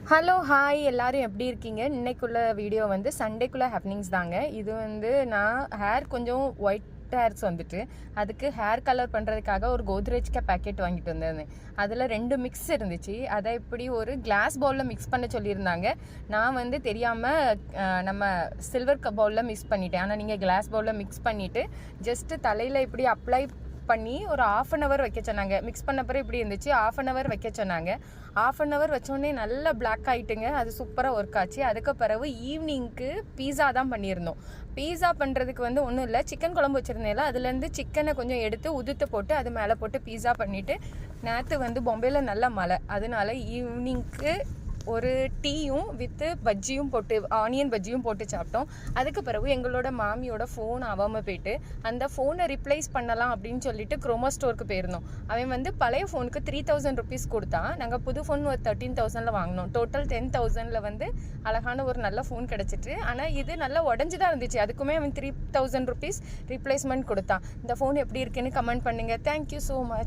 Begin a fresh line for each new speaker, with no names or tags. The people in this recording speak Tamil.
ஹலோ ஹாய் எல்லாரும் எப்படி இருக்கீங்க? இன்னைக்குள்ள வீடியோ வந்து சண்டேக்குள்ள ஹேப்பனிங்ஸ் தாங்க. இது வந்து நான் ஹேர் கொஞ்சம் ஒயிட் ஹேர்ஸ் வந்துட்டு அதுக்கு ஹேர் கலர் பண்ணுறதுக்காக ஒரு கோத்ரேஜ்க்கு பேக்கெட் வாங்கிட்டு வந்திருந்தேன். அதில் 2 மிக்ஸ் இருந்துச்சு. அதை இப்படி ஒரு கிளாஸ் பவுலில் மிக்ஸ் பண்ண சொல்லியிருந்தாங்க. நான் வந்து தெரியாமல் நம்ம சில்வர் பவுலில் மிக்ஸ் பண்ணிட்டேன். ஆனால் நீங்கள் கிளாஸ் பவுலில் மிக்ஸ் பண்ணிவிட்டு ஜஸ்ட்டு தலையில் இப்படி அப்ளை பண்ணி ஒரு 1/2 hour வைக்க சொன்னாங்க. மிக்ஸ் பண்ண பிறகு இப்படி இருந்துச்சு. 1/2 hour வைக்க சொன்னாங்க. 1/2 hour வச்சோடனே நல்லா பிளாக் ஆகிட்டுங்க. அது சூப்பராக ஒர்க் ஆச்சு. அதுக்கு பிறகு ஈவினிங்க்கு பீஸா தான் பண்ணியிருந்தோம். பீஸா பண்ணுறதுக்கு வந்து ஒன்றும் இல்லை, சிக்கன் குழம்பு வச்சுருந்தேன்ல, அதுலேருந்து சிக்கனை கொஞ்சம் எடுத்து உதுத்து போட்டு அது மேலே போட்டு பீஸா பண்ணிவிட்டு, நேற்று வந்து பொம்பையில் நல்ல மழை, அதனால ஈவினிங்க்கு ஒரு டீயும் வித்து பஜ்ஜியும் போட்டு ஆனியன் பஜ்ஜியும் போட்டு சாப்பிட்டோம். அதுக்கு பிறகு எங்களோட மாமியோட ஃபோன் ஆகாமல் போயிட்டு அந்த ஃபோனை ரிப்ளேஸ் பண்ணலாம் அப்படின்னு சொல்லிட்டு குரோமா ஸ்டோருக்கு போயிருந்தோம். அவன் வந்து பழைய ஃபோனுக்கு 3000 rupees கொடுத்தான். நாங்கள் புது ஃபோன் ஒரு 13,000 வாங்கினோம். டோட்டல் 10,000 வந்து அழகான ஒரு நல்ல ஃபோன் கிடச்சிட்டு. ஆனால் இது நல்லா உடஞ்சி தான் இருந்துச்சு. அதுக்குமே அவன் 3000 rupees ரிப்ளேஸ்மெண்ட் கொடுத்தான். இந்த ஃபோன் எப்படி இருக்குன்னு கமெண்ட் பண்ணுங்கள். Thank you so much.